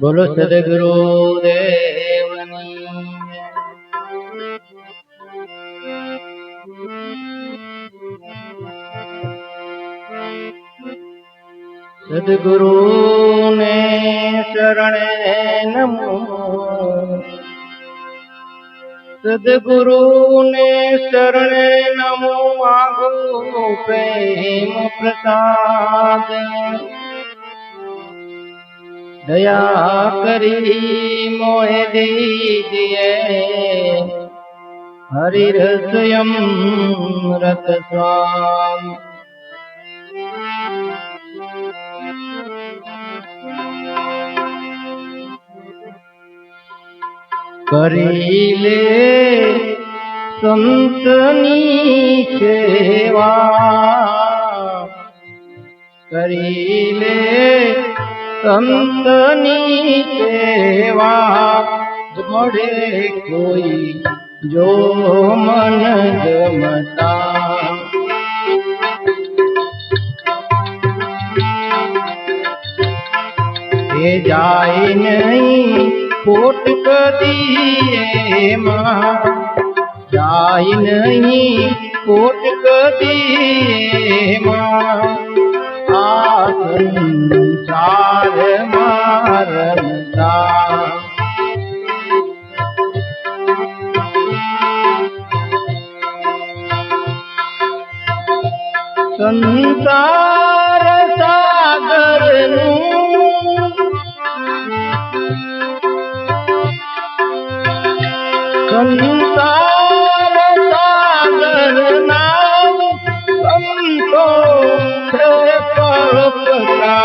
બોલો સદગુરુ દેવની સદગુરુ ને શરણે નમો સદગુરુ ને શરણે નમો માગો પ્રેમ પ્રસાદ દયા કરી મોહે દીજીએ હરિરસયમ રત સ્વામ કરી લે સંતની સેવા કરી લે સંતની સેવા મળે કોઈ જો મન ગમતા એ જાય નહીં ખોટ કદી એમાં જાય નહીં ખોટ કદી એમાં આ સંસાર મારતા સંસાર સાગરનું સંસાર સાગર નામ સંતો છે પરોપકારી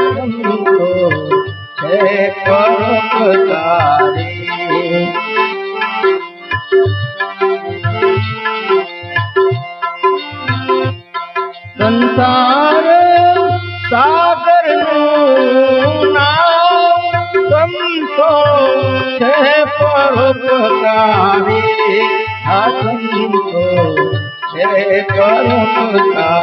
સંતો છે પરોપકારી સંસાર સાગરનું નામ સંતો છે પરોપકારી આ સંતો છે પરોપકારી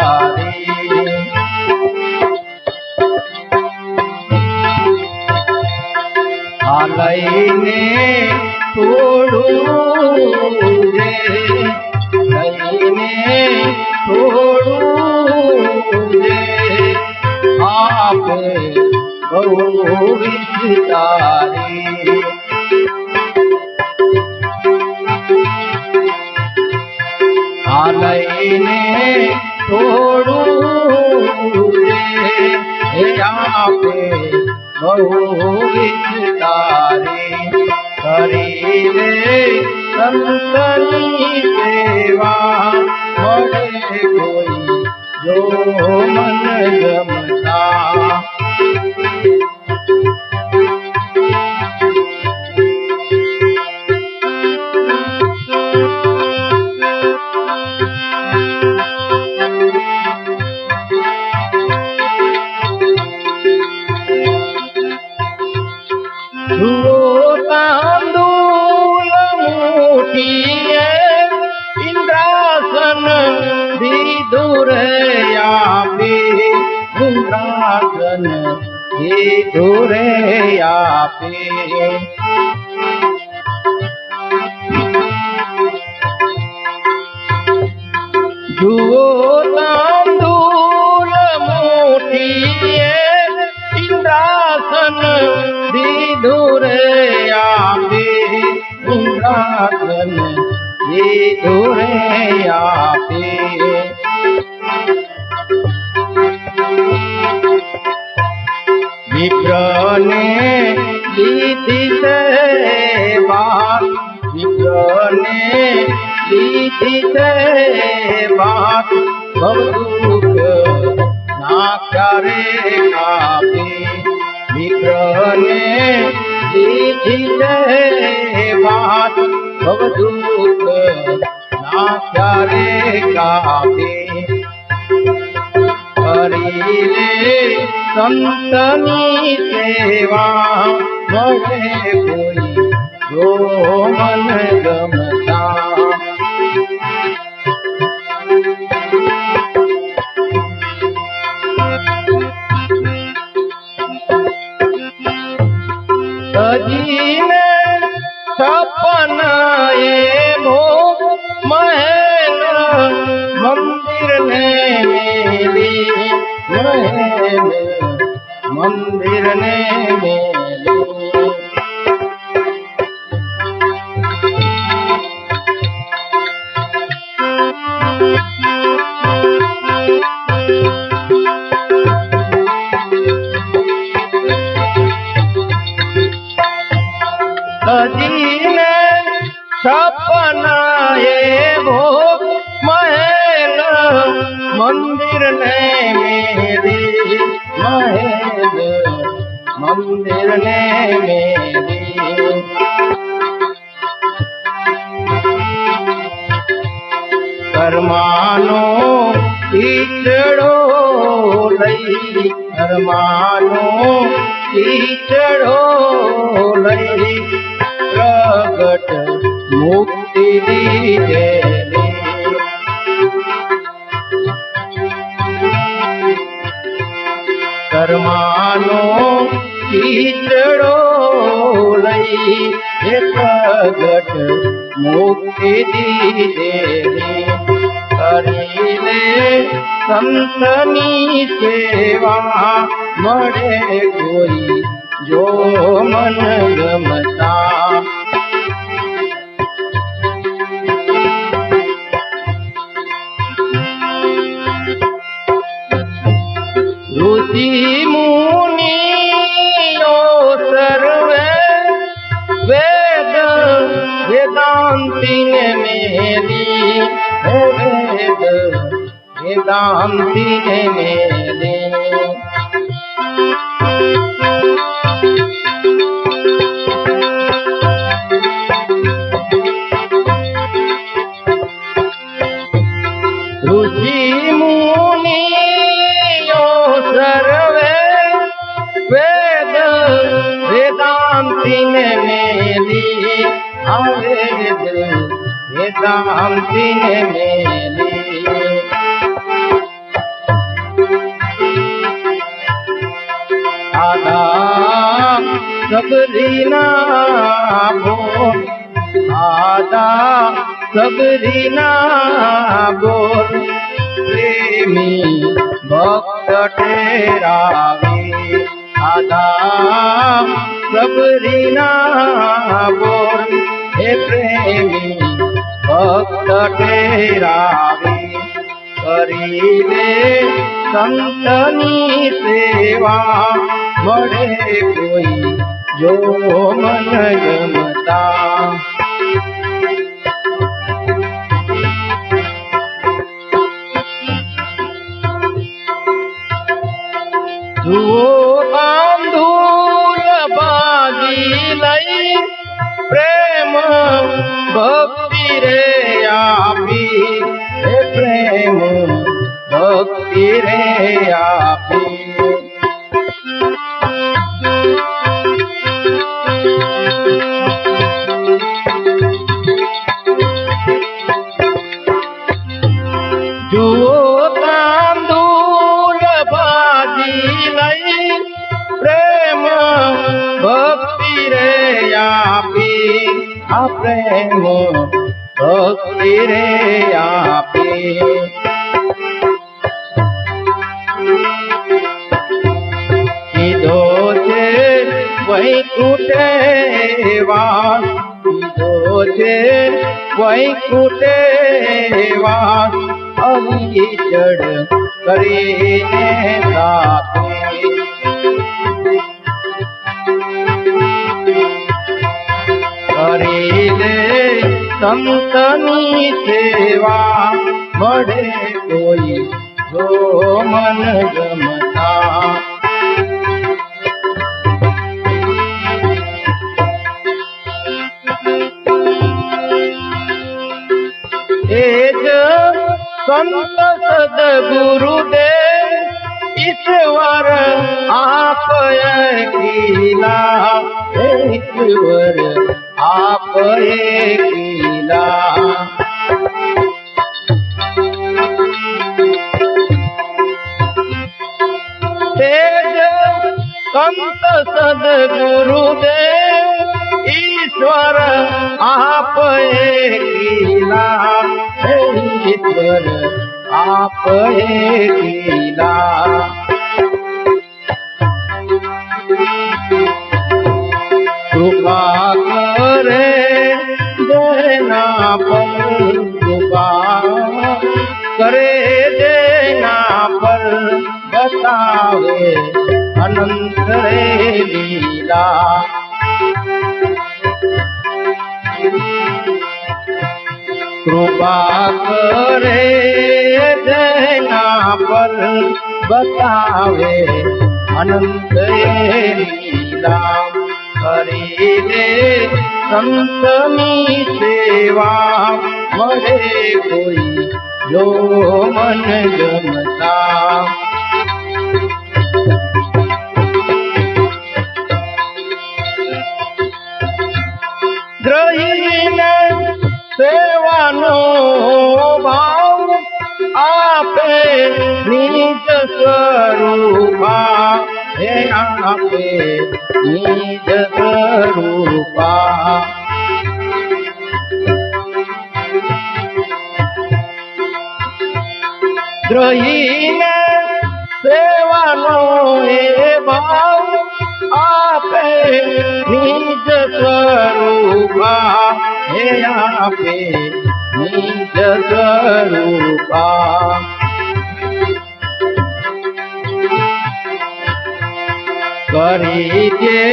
આ લઈને થોડું રે લઈને થોડું રે આપે બહુ વિસ્તારી આ લઈને થોડું રે આપે બહુ વિસ્તારી કરી લે સંતની સેવા મળે કોઈ જો મન ગમતા તાંદુલ મુઠીએ ઇન્દ્રાસન દીધું રે આપે ઇન્દ્રાસન દીધું રે આપે જુઓ તાંદુલ મુઠીએ ઇન્દ્રાસન દીધું રે આપે ઇન્દ્રાસન દીધું રે આપે વિપ્રને લીધી સેવા વિપ્રને લીધી સેવા બહુ દુઃખ ના ક્યારે કાપે વિપ્રને લીધી સેવા બહુ દુઃખ ના ક્યારે કાપે કરી લે સંતની સેવા મળે કોઈ જો મન ગમતા सजीने सपना ये भोग महल मंदिर ने मेली महल मंदिर ने मेली सजीने सपना ये भोग महल मंदिर ने मेरी महल मंदिर ने मेरी करमानो कीचड़ो लई करमानो कीचड़ो लई प्रगट मुक्ति दीजेली करमानो कीचड़ो लई प्रगट मुक्ति दीजेली करीले संतनी सेवा मळे कोई जो मन गमता ऋषि मुनियो सर्वे वेद वेदांति ने मेली वेद वेदांति ने मेली ऋषि मुनियो सर्वे वेद वेदांति ने मेली वेद वेदांति ने मेली आधा सबरी ना बोल आधा सबरी ना बोल प्रेमी भक्त ठहरावे आधा सबरी ना बोल हे प्रेमी भक्त ठहरावे करीले संतनी सेवा मळे कोई जो मन गमता जुओ तांदूल बाजी लई प्रेम भक्ति रे आपी हे प्रेम भक्ति रे आपी जुओ तांदूल बाजी लई प्रेम भक्ति रे आपी आ प्रेम भक्ति रे आपी कीधो छे वैकुंठे वास कीधो छे वैकुंठे वास अली चढ़ करीने तापी करीले संतनी सेवा मळे कोई जो मन गमता एज संत सद्गुरुदेव ईश्वर आप अकेला ईश्वर आप अकेला तेज संत सद्गुरुदेव ईश्वर आप एकीला, ईश्वर आप एकीला। कृपा करे देना पर, कृपा करे देना पर, बतावे अनंत रे लीला। कृपा करे देना पर, बतावे अनंत रे लीला। करी दे संतनी सेवा, मरे कोई जो मन जमता। ग्रहीने सेवानो भाव, आपे निज स्वरूपा, हे आपे निज स्वरूपा। ग्रहीने सेवानो हे भाव, आपे निज स्वरूपा, हे आपे निज स्वरूपा। करीजे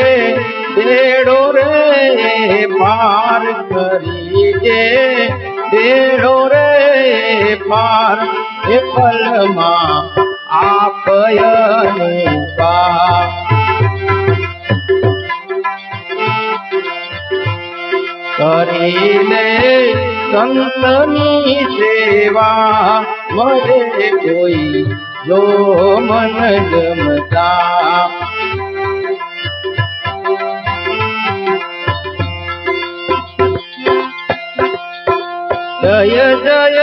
बेड़ो रे पार, करीजे बेड़ो रे पार, हे पलमा आप अनुपा। करीले संतनी सेवा, मरे कोई जो मन जमता। जय जय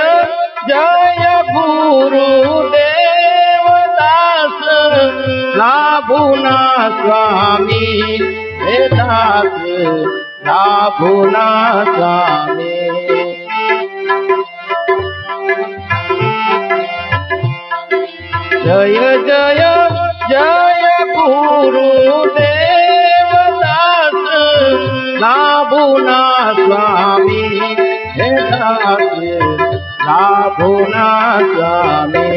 जय गुरुदेव दास, लाभुना स्वामी हे दास, लाभुना स्वामी। जय जय जय गुरुदेव दास, लाभुना स्वामी हे दास, लाभुना स्वामी।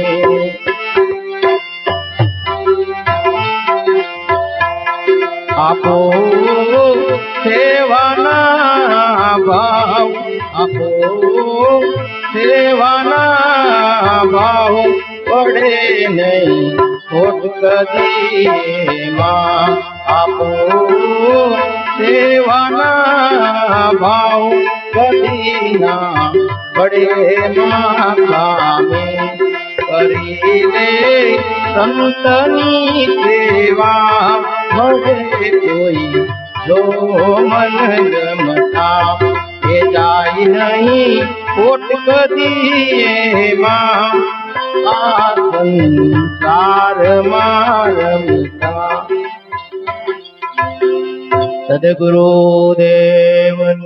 आपो सेवाना भाव, आपो सेवाना भाव, पड़े नहीं खोट कदी माँ। आपो सेवाना भाव, कदी ना पड़े माँ कामे। करीले संतनी सेवा, मरे कोई जो मन जमता। ये जाई नहीं कोट कदी माँ, आ संसार मारमता। सद्गुरुदेवन